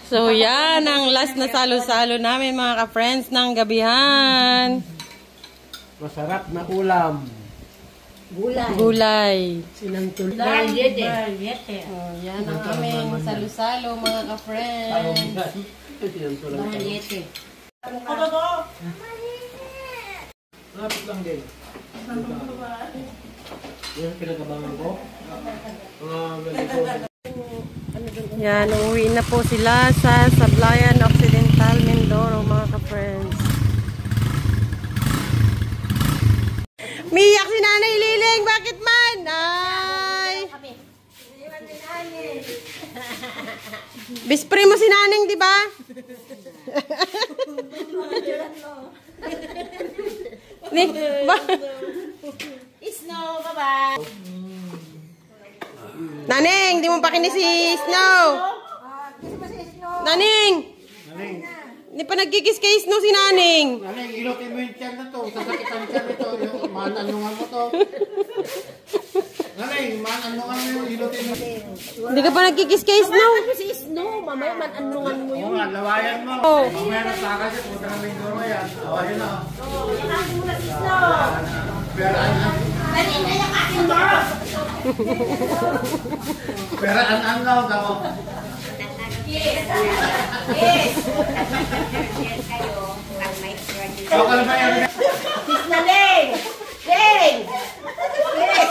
So yan ang last na salo-salo namin mga ka-friends ng gabihan. Masarap na ulam. Gulay. Sinantol. Balyete. Oh, yan ang aming salo-salo mga ka-friends. Balyete. Lapit lang din. Yan pinagabangan ko. Ganito. Yan, uuwi na po sila sa Sablayan Occidental, Mindoro mga ka-friends. Miyak si Nanay Liling, bakit man? Ay! Bispre mo si Naning, di ba? Snow, bye-bye. Naning, di mo pa kini si Snow. Naning! Di pa nagkikis kay Snow si Naning. Naning, ilotin mo yung tiyan na to. Sasakitan tiyan nito. Maananungan mo to. Naning, maananungan mo yung ilotin mo. Hindi ka pa nagkikis kay Snow. Si Snow, mamaya mananungan mo yun. Oo nga, lawayan mo. Oh. Mamaya na sa akin siya. Punta ng Mindoro yan. Lawayan na. Inahin mo na si Snow. Pero Dali na yung akin mo. pero an lang daw. Yes. Baka naman yan. Kiss na Ling. Ling. Kiss.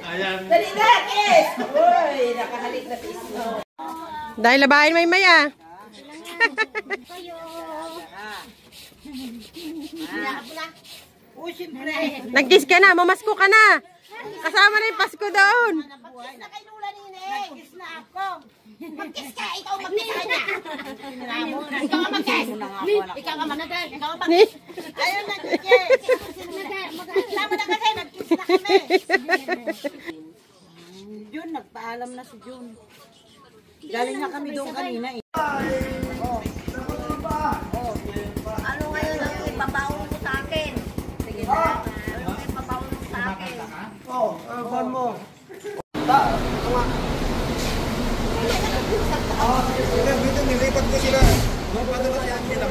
Ayan. Dali na, kiss. Uy, nakahalik na si Snow. Dahil labahin may maya. Oh, siyempre. Nag-kiss ka na, mamasko ka na. Kasama na yung Pasko doon. Mag-kiss na kay Lula Nining. Mag-kiss na ako. Mag-kiss ka, ikaw mag-kiss ka niya. Ikaw ang mag-kiss. Ikaw ang mag-kiss. Ikaw ang mag-kiss. Ayaw nag-kiss. Lama na kasi, nag-kiss na kami. Jun, nagpaalam na si Jun. Galing na kami doon kanina eh. Ano ngayon ang ipabaon mo sa akin? Sige na. Ano ang ipabaon mo sa akin? Ban mo. Dito nilipat ko sila. Paano ba yan nila?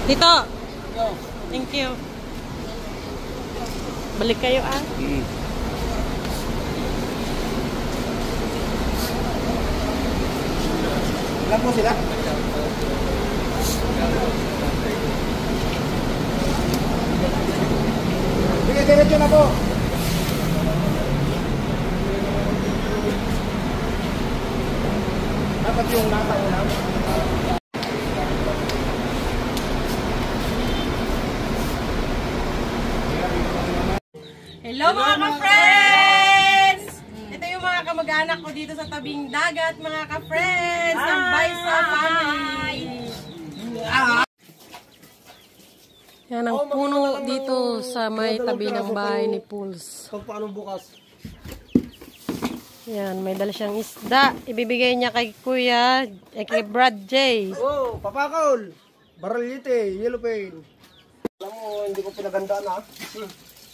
Dito. Thank you. Balik kayo ah. Ilan po sila? Sige, diretso na po. Dapat yung nasa ulam. Hello mga ka-friends! Ito yung mga kamag-anak ko dito sa tabing dagat, mga ka-friends ng Baisa family. Yan ang puno dito sa may tabi ng bahay ni Pools. Kung paano bukas? Yan, may dala siyang isda. Ibibigay niya kay Kuya, kay Brad J. Oh, papakol! Baralyete, yellow pain. Alam mo, hindi ko pinagandaan ha.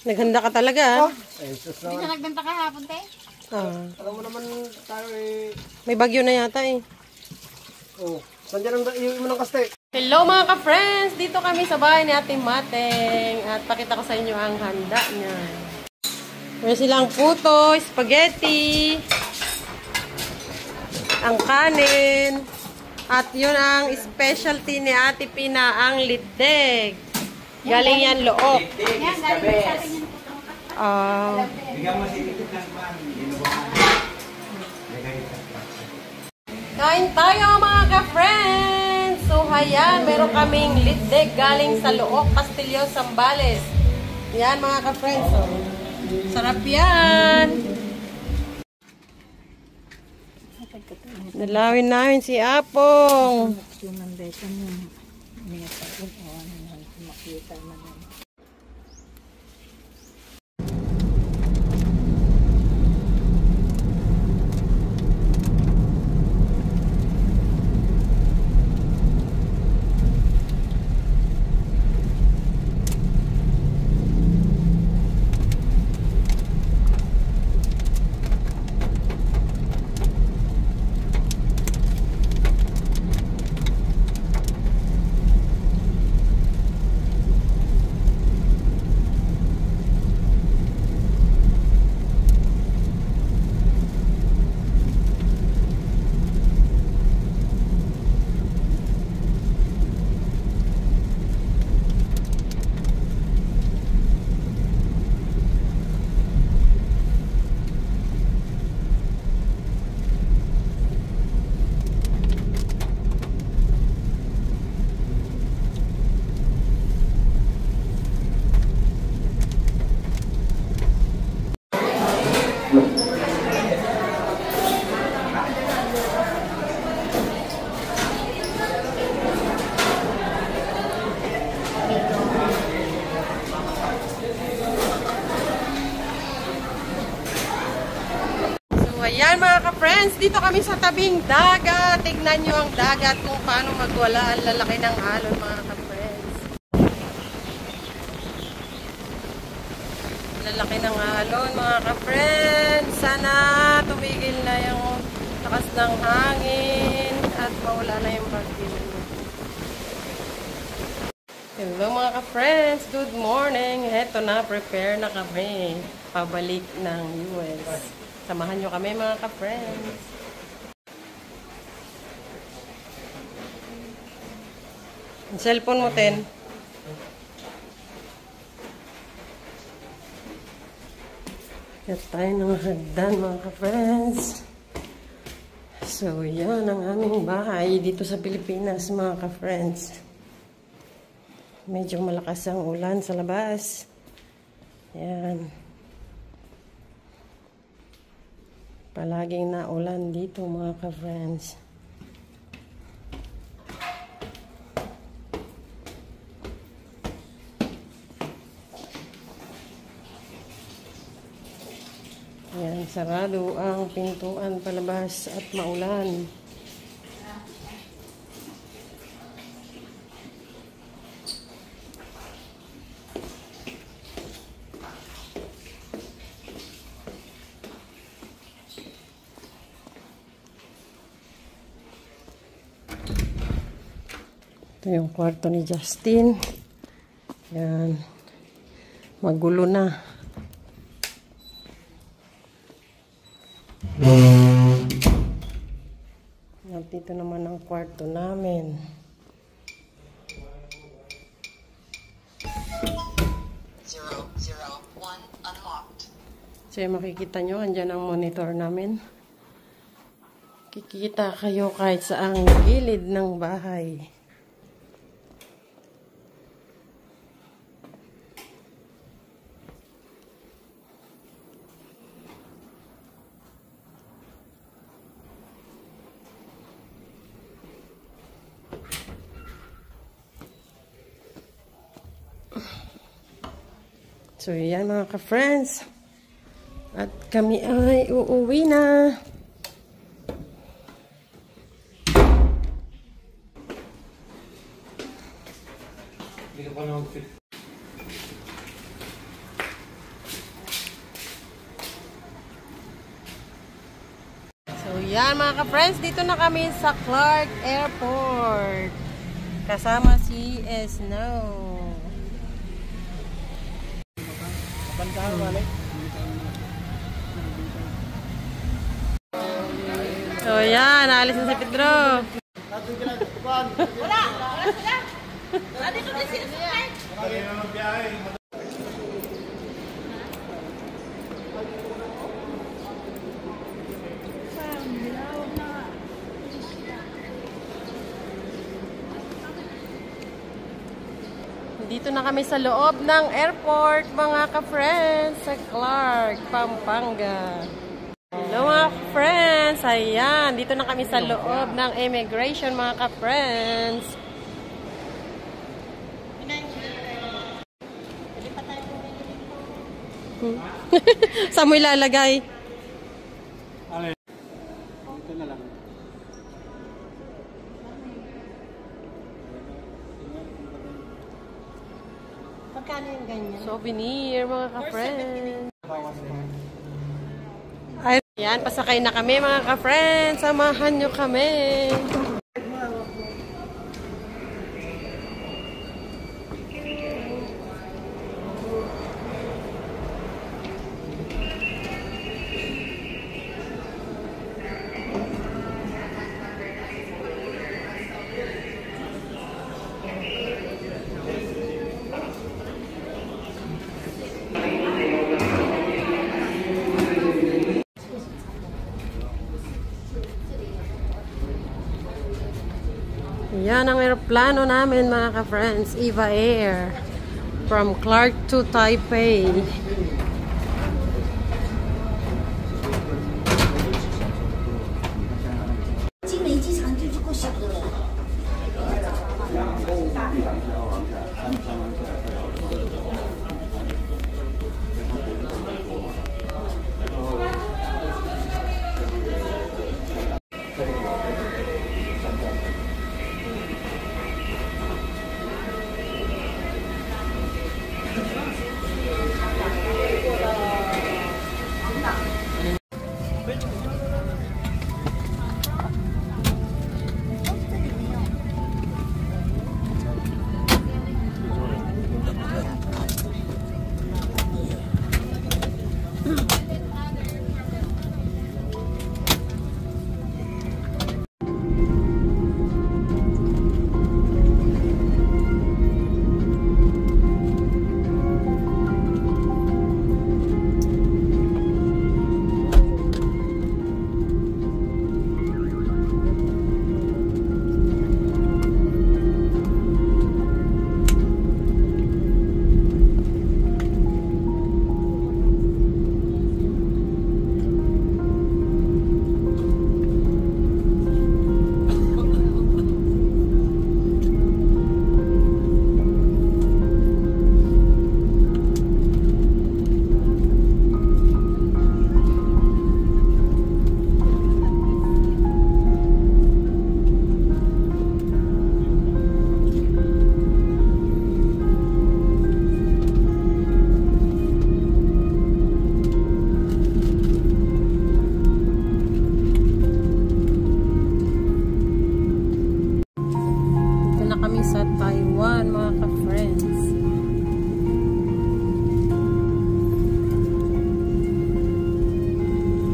Naghanda ka talaga. Eh, sus Hindi ka naman. nagbenta kahapon, te? Ah, Alam mo naman tayo eh. may bagyo na yata eh. Oh, sandyan ang iiwan mo ng kaste. Hello mga ka-friends! Dito kami sa bahay ni Ate Mateng. At pakita ko sa inyo ang handa niya. Meron silang puto, spaghetti, ang kanin, at yun ang specialty ni Ate Pina, ang litdeg. Galing yan look. Yan, galing sa atin yung Kain tayo mga ka-friends! So hayan, meron kaming litdeg galing sa Look, Castillo, Zambales. Yan mga ka-friends. Oh. Sarap yan! Nalawin namin si Apong. friends, dito kami sa tabing dagat. Tignan nyo ang dagat kung paano magwala. Ang lalaki ng alon mga ka-friends. Lalaki ng alon mga ka-friends. Sana tumigil na yung lakas ng hangin at mawala na yung bagyo. Hello mga ka-friends, good morning. Heto na, prepare na kami. Pabalik ng US. Samahan nyo kami mga ka-friends. Ang cellphone mo, Ten. At tayo ng hagdan mga ka-friends. So, yan ang aming bahay dito sa Pilipinas mga ka-friends. Medyo malakas ang ulan sa labas. Yan. Palaging naulan dito mga ka-friends. Yan, sarado ang pintuan palabas at maulan. Ito yung kwarto ni Justin. Yan. Magulo na. At dito naman ang kwarto namin. So yung makikita nyo, andyan ang monitor namin. Kikita kayo kahit sa ang gilid ng bahay. So, yan mga ka-friends. At kami ay uuwi na. So, yan mga ka-friends. Dito na kami sa Clark Airport. Kasama si Snow. So yan, naalis na si Pedro. Wala sila. Dito din sila sa flight. Dito na kami sa loob ng airport, mga ka-friends, sa Clark, Pampanga. Hello mga ka-friends, ayan, dito na kami sa loob ng immigration, mga ka-friends. Saan mo ilalagay? Ito na lang. Pagkano yung ganyan? Souvenir, mga ka-friends. Ayan, pasakay na kami, mga ka-friends. Samahan nyo kami. Yan ang aeroplano namin mga ka-friends, Eva Air from Clark to Taipei.